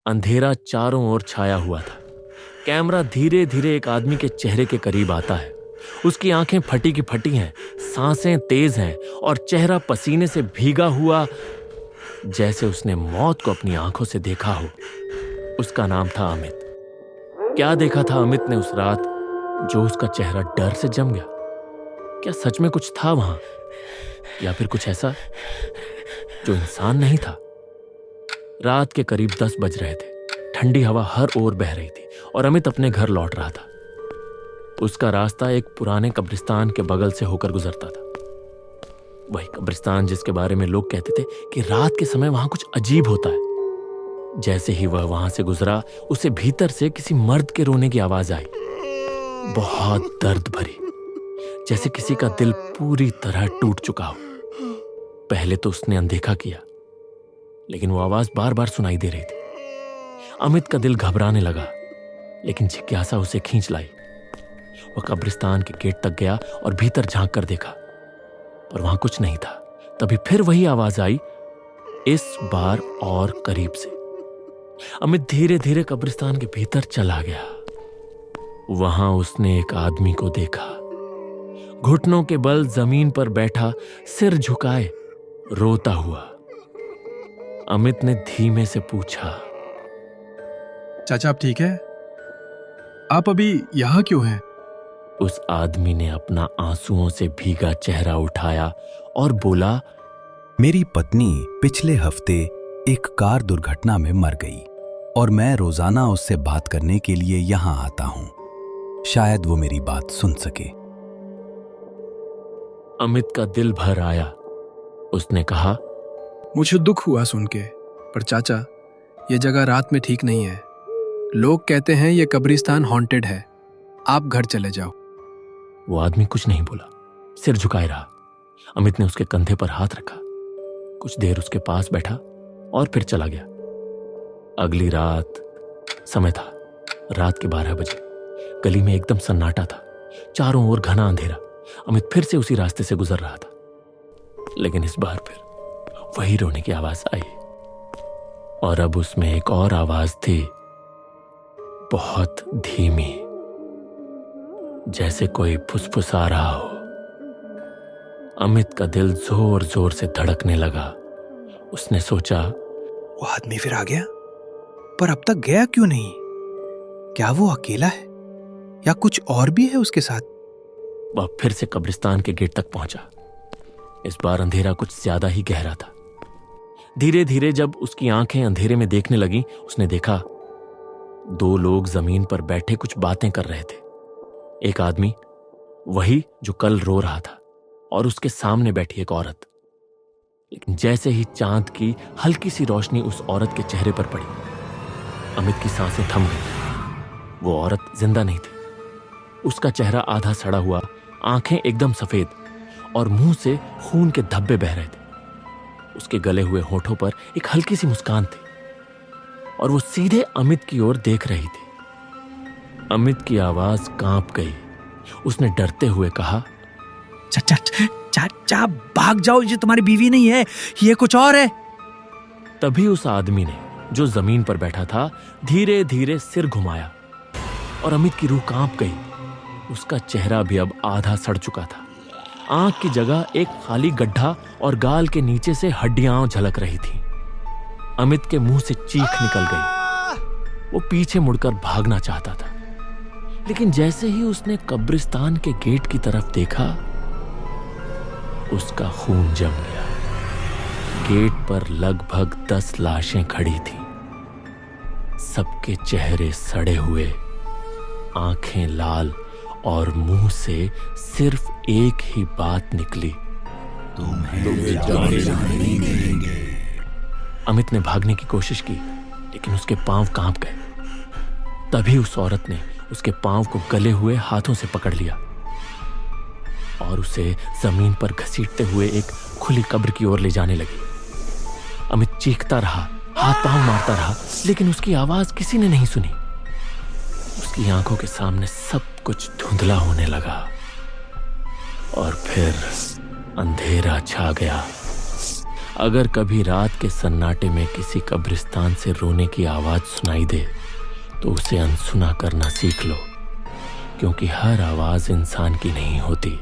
अंधेरा चारों ओर छाया हुआ था। कैमरा धीरे धीरे एक आदमी के चेहरे के करीब आता है। उसकी आंखें फटी की फटी हैं, सांसें तेज हैं और चेहरा पसीने से भीगा हुआ, जैसे उसने मौत को अपनी आंखों से देखा हो। उसका नाम था अमित। क्या देखा था अमित ने उस रात जो उसका चेहरा डर से जम गया? क्या सच में कुछ था वहां, या फिर कुछ ऐसा जो इंसान नहीं था? रात के करीब 10 बज रहे थे। ठंडी हवा हर ओर बह रही थी और अमित अपने घर लौट रहा था। उसका रास्ता एक पुराने कब्रिस्तान के बगल से होकर गुजरता था। वही कब्रिस्तान जिसके बारे में लोग कहते थे कि रात के समय वहां कुछ अजीब होता है। जैसे ही वह वहां से गुजरा, उसे भीतर से किसी मर्द के रोने की आवाज आई, बहुत दर्द भरी, जैसे किसी का दिल पूरी तरह टूट चुका हो। पहले तो उसने अनदेखा किया, लेकिन वो आवाज बार बार सुनाई दे रही थी। अमित का दिल घबराने लगा, लेकिन जिज्ञासा उसे खींच लाई। वह कब्रिस्तान के गेट तक गया और भीतर झांक कर देखा, पर वहां कुछ नहीं था। तभी फिर वही आवाज आई, इस बार और करीब से। अमित धीरे धीरे कब्रिस्तान के भीतर चला गया। वहां उसने एक आदमी को देखा, घुटनों के बल जमीन पर बैठा, सिर झुकाए, रोता हुआ। अमित ने धीमे से पूछा, चाचा आप ठीक है? आप अभी यहां क्यों हैं? उस आदमी ने अपना आंसुओं से भीगा चेहरा उठाया और बोला, मेरी पत्नी पिछले हफ्ते एक कार दुर्घटना में मर गई और मैं रोजाना उससे बात करने के लिए यहां आता हूं। शायद वो मेरी बात सुन सके। अमित का दिल भर आया। उसने कहा, मुझे दुख हुआ सुन के, पर चाचा ये जगह रात में ठीक नहीं है। लोग कहते हैं ये कब्रिस्तान हॉन्टेड है। आप घर चले जाओ। वो आदमी कुछ नहीं बोला, सिर झुकाए रहा। अमित ने उसके कंधे पर हाथ रखा, कुछ देर उसके पास बैठा और फिर चला गया। अगली रात, समय था रात के 12 बजे। गली में एकदम सन्नाटा था, चारों ओर घना अंधेरा। अमित फिर से उसी रास्ते से गुजर रहा था, लेकिन इस बार फिर वही रोने की आवाज आई, और अब उसमें एक और आवाज थी, बहुत धीमी, जैसे कोई फुसफुसा रहा हो। अमित का दिल जोर जोर से धड़कने लगा। उसने सोचा, वो आदमी फिर आ गया, पर अब तक गया क्यों नहीं? क्या वो अकेला है या कुछ और भी है उसके साथ? वह फिर से कब्रिस्तान के गेट तक पहुंचा। इस बार अंधेरा कुछ ज्यादा ही गहरा था। धीरे धीरे जब उसकी आंखें अंधेरे में देखने लगीं, उसने देखा 2 लोग जमीन पर बैठे कुछ बातें कर रहे थे। एक आदमी, वही जो कल रो रहा था, और उसके सामने बैठी एक औरत। लेकिन जैसे ही चांद की हल्की सी रोशनी उस औरत के चेहरे पर पड़ी, अमित की सांसें थम गईं। वो औरत जिंदा नहीं थी। उसका चेहरा आधा सड़ा हुआ, आंखें एकदम सफेद और मुंह से खून के धब्बे बह रहे थे। उसके गले हुए होठों पर एक हल्की सी मुस्कान थी और वो सीधे अमित की ओर देख रही थी। अमित की आवाज कांप गई। उसने डरते हुए कहा, चाचा चाचा भाग जाओ, ये तुम्हारी बीवी नहीं है, ये कुछ और है। तभी उस आदमी ने, जो जमीन पर बैठा था, धीरे धीरे सिर घुमाया और अमित की रूह कांप गई। उसका चेहरा भी अब आधा सड़ चुका था। आंख की जगह एक खाली गड्ढा और गाल के नीचे से हड्डियां झलक रही थी। अमित के मुंह से चीख निकल गई। वो पीछे मुड़कर भागना चाहता था, लेकिन जैसे ही उसने कब्रिस्तान के गेट की तरफ देखा, उसका खून जम गया। गेट पर लगभग 10 लाशें खड़ी थीं। सबके चेहरे सड़े हुए, आंखें लाल और मुंह से सिर्फ एक ही बात निकली, तुम्हें जाने नहीं देंगे। अमित ने भागने की कोशिश की, लेकिन उसके पांव कांप गए। तभी उस औरत ने उसके पांव को गले हुए हाथों से पकड़ लिया और उसे जमीन पर घसीटते हुए एक खुली कब्र की ओर ले जाने लगी। अमित चीखता रहा, हाथ पांव मारता रहा, लेकिन उसकी आवाज किसी ने नहीं सुनी। उसकी आंखों के सामने सब कुछ धुंधला होने लगा और फिर अंधेरा छा गया। अगर कभी रात के सन्नाटे में किसी कब्रिस्तान से रोने की आवाज सुनाई दे तो उसे अनसुना करना सीख लो, क्योंकि हर आवाज इंसान की नहीं होती।